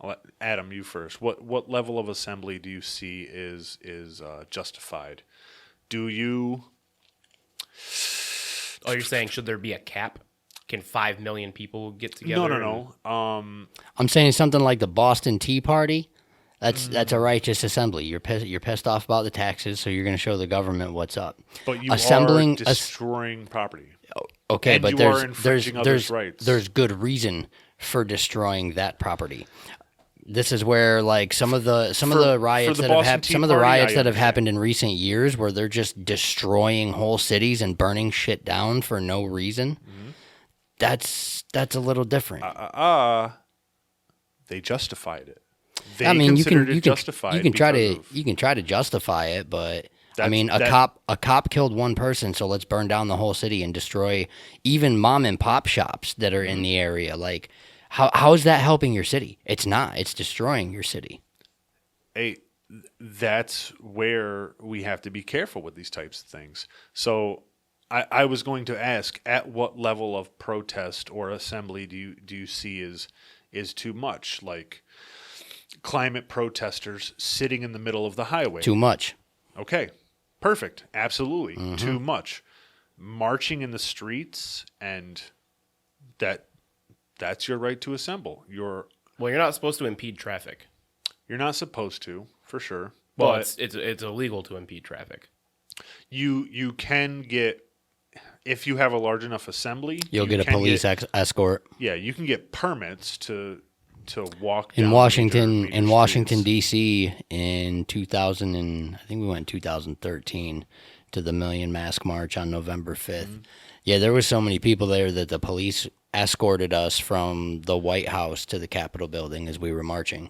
let Adam, you first. What level of assembly do you see is justified? Do you? Oh, you're saying should there be a cap? Can 5 million people get together? No. I'm saying something like the Boston Tea Party. That's a righteous assembly. You're pissed off about the taxes, so you're going to show the government what's up. But you Assembling are destroying property. Okay, And but you are there's infringing others' rights. there's good reason for destroying that property. This is where like some of the riots the that have Boston happened, Tea some of the Party, I riots that have understand. happened in recent years, where they're just destroying whole cities and burning shit down for no reason. Mm-hmm. That's a little different. They justified it. They I mean, considered it justified. you can try because to of- you can try to justify it, but I That's- mean, a cop killed one person, so let's burn down the whole city and destroy even mom and pop shops that are in the area. Like, how is that helping your city? It's not. It's destroying your city. Hey, that's where we have to be careful with these types of things. So I was going to ask, at what level of protest or assembly do you see is too much? Like climate protesters sitting in the middle of the highway. Too much. Okay, perfect. Absolutely. Too much. Marching in the streets, and that's your right to assemble. Well, you're not supposed to impede traffic. You're not supposed to, for sure. Well, But it's illegal to impede traffic. you can get, if you have a large enough assembly, You'll you get a can police escort. Yeah, you can get permits to walk In down Washington, major in Washington streets. D.C. in 2000 and I think we went in 2013 to the Million Mask March on November 5th. Mm-hmm. Yeah, there was so many people there that the police escorted us from the White House to the Capitol building as we were marching.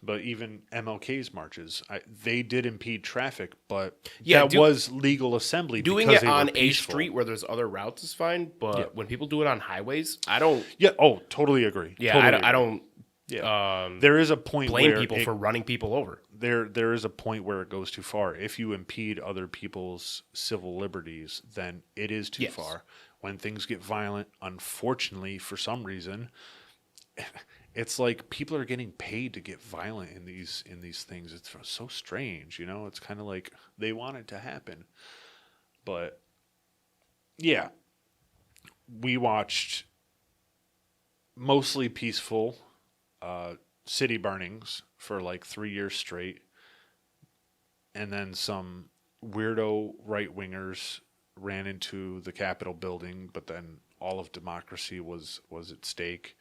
But even MLK's marches, they did impede traffic, but Yeah, that was legal assembly. Doing because it they were on a peaceful. street where there's other routes is fine, but when people do it on highways, I don't. Yeah. Oh, totally agree. Yeah, Totally I agree. don't. Yeah. Um, There is a point blame where people for running people over. there is a point where it goes too far. If you impede other people's civil liberties, then it is too Yes. far. When things get violent, unfortunately, for some reason, it's like people are getting paid to get violent in these things. It's so strange, you know. It's kind of like they want it to happen, but yeah, we watched mostly peaceful city burnings for like 3 years straight, and then some weirdo right wingers ran into the Capitol building, but then all of democracy was at stake.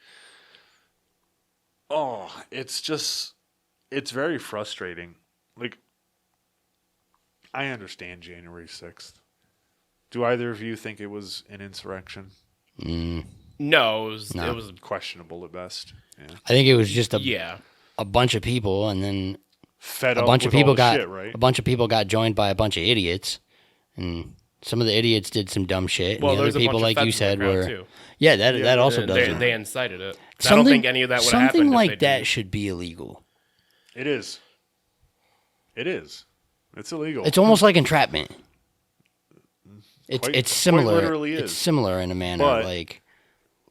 Oh, it's very frustrating. Like, I understand January 6th. Do either of you think it was an insurrection? No, it was. No. It was. Questionable at best. Yeah. I think it was just Yeah. a bunch of people, and then Fed a up bunch of with all people the got shit, right? a bunch of people got joined by a bunch of idiots, and some of the idiots did some dumb shit, and Well, the there's other a people, bunch of like you feds in the said, crowd, were too. yeah. That also does it. They incited it. I don't think any of that would have happened. Something if like they that didn't. should be illegal. It is. It is. It's illegal. It's almost like entrapment. It's Quite- it's quite similar. literally It's is. similar in a manner. But- like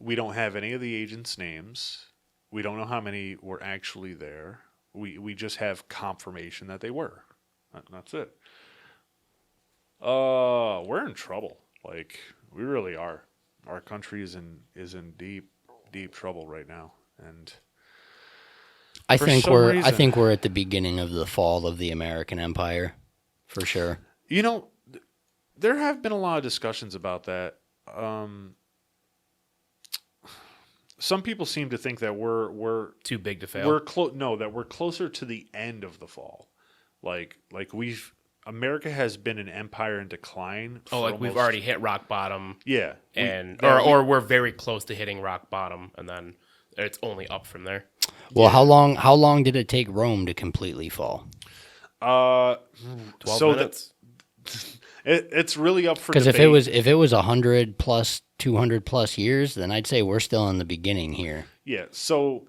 We don't have any of the agents' names. We don't know how many were actually there. We just have confirmation that they were. That's it. We're in trouble. Like, we really are. Our country is in deep trouble right now. And I for think some I reason- think we're at the beginning of the fall of the American empire, for sure. you know, there have been a lot of discussions about that. Some people seem to think that we're Too big to fail. that we're closer to the end of the fall. Like America has been an empire in decline. oh, like we've already hit rock bottom, yeah, or we're very close to hitting rock bottom, and then it's only up from there. Well, how long did it take Rome to completely fall? 12 so minutes. it's really up for Because debate. if it was 100 plus 200 plus years, then I'd say we're still in the beginning here. Yeah, so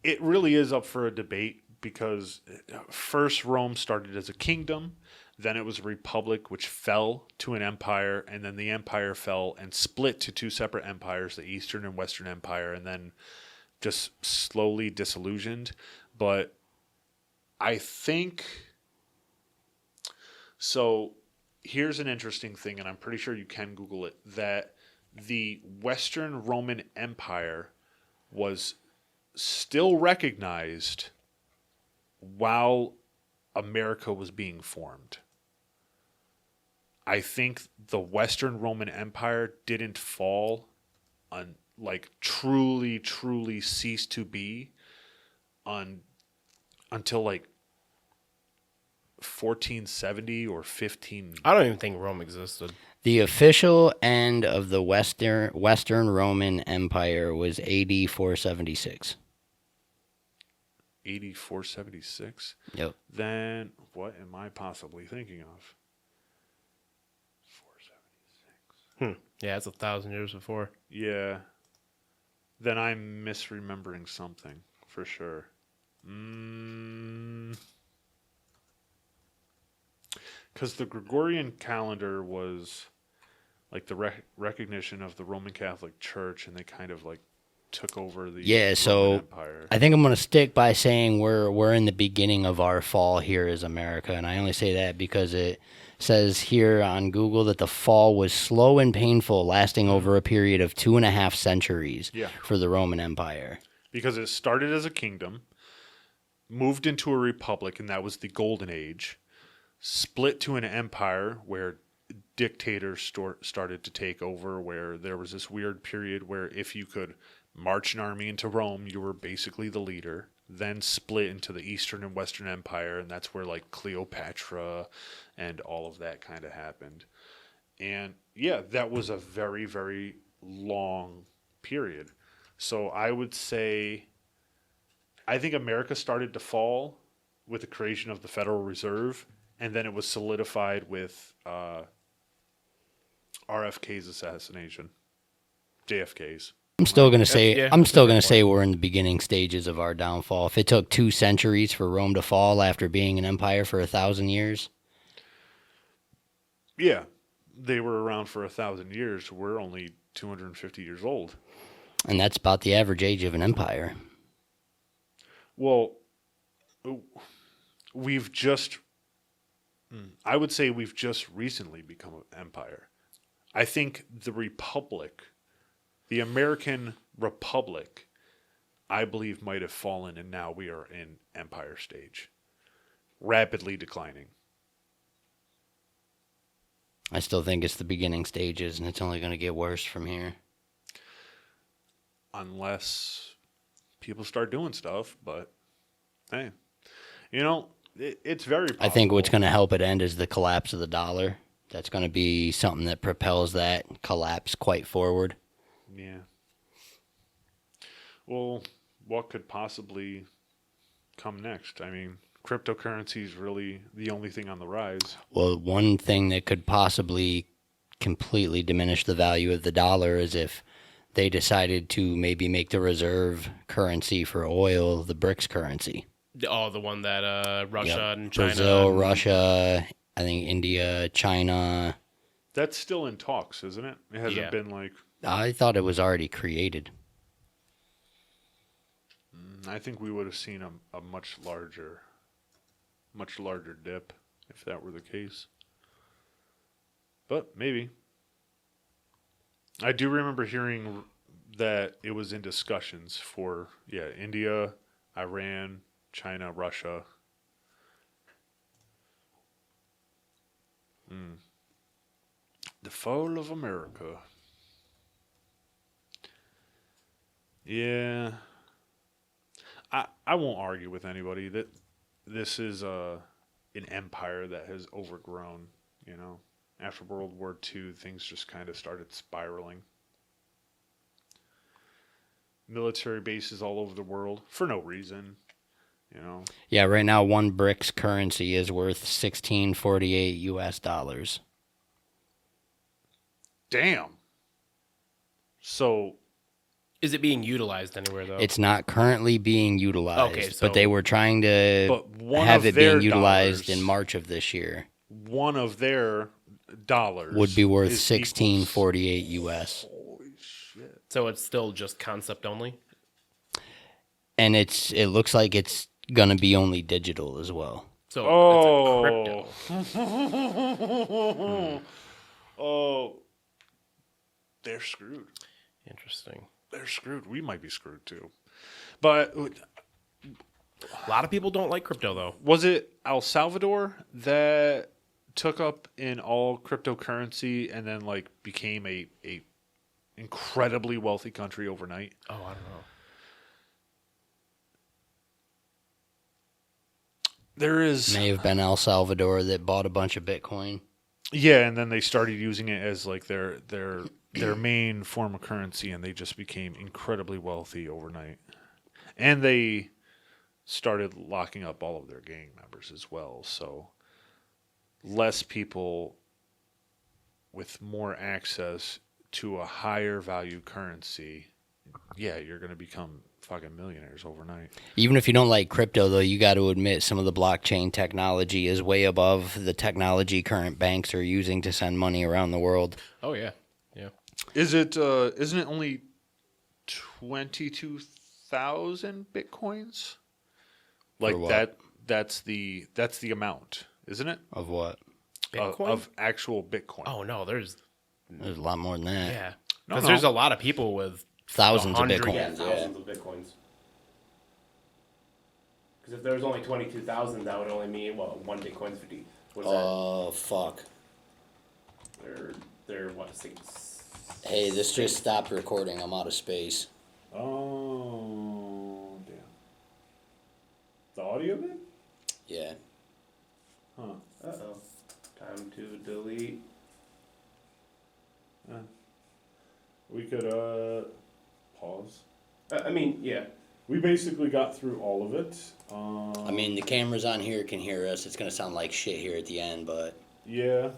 it really is up for a debate because first Rome started as a kingdom, then it was a republic which fell to an empire, and then the empire fell and split to two separate empires, the Eastern and Western Empire, and then just slowly disillusioned. But I think so. Here's an interesting thing, and I'm pretty sure you can Google it, that the Western Roman Empire was still recognized while America was being formed. I think the Western Roman Empire didn't fall on, like, truly cease to be until like 1470 or 15. I don't even think Rome existed. The official end of the Western Roman Empire was AD 476. 8476. Yep. Then what am I possibly thinking of? 476. Yeah, it's 1,000 years before. Yeah. Then I'm misremembering something for sure. Because the Gregorian calendar was like the recognition of the Roman Catholic Church, and they kind of like took over the Roman Empire. I think I'm going to stick by saying we're in the beginning of our fall here as America, and I only say that because it says here on Google that the fall was slow and painful, lasting over a period of 2.5 centuries Yeah. for the Roman Empire. Because it started as a kingdom, moved into a republic, and that was the Golden Age, split to an empire where dictators started to take over, where there was this weird period where if you could march an army into Rome, you were basically the leader, then split into the Eastern and Western Empire, and that's where like Cleopatra and all of that kind of happened. And yeah, that was a very, very long period. So I would say, I think America started to fall with the creation of the Federal Reserve, and then it was solidified with RFK's assassination, JFK's. I'm still gonna say yeah, I'm that's a still fair gonna point. say we're in the beginning stages of our downfall. If it took 2 centuries for Rome to fall after being an empire for 1,000 years, Yeah, they were around for 1,000 years. We're only 250 years old. and that's about the average age of an empire. Well, we've just, I would say we've just recently become an empire. I think the Republic, the American Republic, I believe might have fallen, and now we are in empire stage, rapidly declining. I still think it's the beginning stages, and it's only going to get worse from here. Unless people start doing stuff, but hey, you know, it's very possible. I think what's going to help it end is the collapse of the dollar. That's going to be something that propels that collapse quite forward. Yeah. Well, what could possibly come next? I mean, cryptocurrency is really the only thing on the rise. Well, one thing that could possibly completely diminish the value of the dollar is if they decided to maybe make the reserve currency for oil the BRICS currency. Oh, the one that Russia Yep. and China. Brazil, and- Russia, I think India, China. That's still in talks, isn't it? It hasn't Yeah. been like, I thought it was already created. I think we would have seen a much larger dip if that were the case. But maybe. I do remember hearing that it was in discussions for, India, Iran, China, Russia. The fall of America. Yeah. I won't argue with anybody that this is an empire that has overgrown, you know. After World War II, things just kind of started spiraling. Military bases all over the world for no reason, you know. Yeah, right now one BRICS currency is worth 1648 US dollars. Damn. So, Is it being utilized anywhere though? It's not currently being utilized, Okay, so- but they were trying to but one have of it their being utilized dollars- in March of this year. one of their dollars Would be worth is 1648 US. Holy shit. So it's still just concept only? And it looks like it's gonna be only digital as well. So Oh. it's a crypto. Oh. They're screwed. Interesting. They're screwed. We might be screwed too. But A lot of people don't like crypto though. was it El Salvador that took up in all cryptocurrency and then like became a incredibly wealthy country overnight? Oh, I don't know. There is, May have been El Salvador that bought a bunch of Bitcoin. yeah, and then they started using it as like their main form of currency, and they just became incredibly wealthy overnight. And they started locking up all of their gang members as well, so less people with more access to a higher value currency. Yeah, you're going to become fucking millionaires overnight. Even if you don't like crypto, though, you got to admit some of the blockchain technology is way above the technology current banks are using to send money around the world. Oh yeah. Yeah. Is it isn't it only 22,000 bitcoins? Like what? that's the amount, isn't it? Of what? Bitcoin? Of actual Bitcoin. Oh no, there's There's a lot more than that. yeah. No, Because no. there's a lot of people with Thousands of 100 Bitcoin. thousands of bitcoins. Because if there was only 22,000, that would only mean, what, 1 Bitcoin's 50. What is Oh, fuck. that? They're what, six? Hey, this just stopped recording. I'm out of space. Oh, damn. The audio bit? Yeah. Huh. Uh-oh. Time to delete. We could, pause. I mean, yeah. We basically got through all of it. I mean, the cameras on here can hear us. It's going to sound like shit here at the end, but Yeah.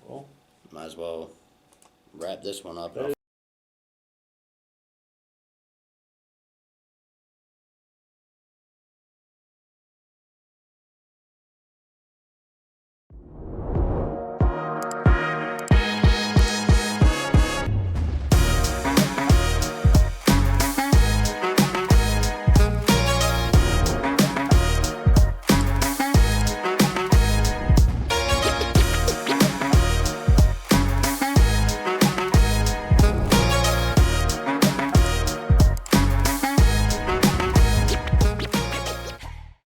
Well, might as well wrap this one up. that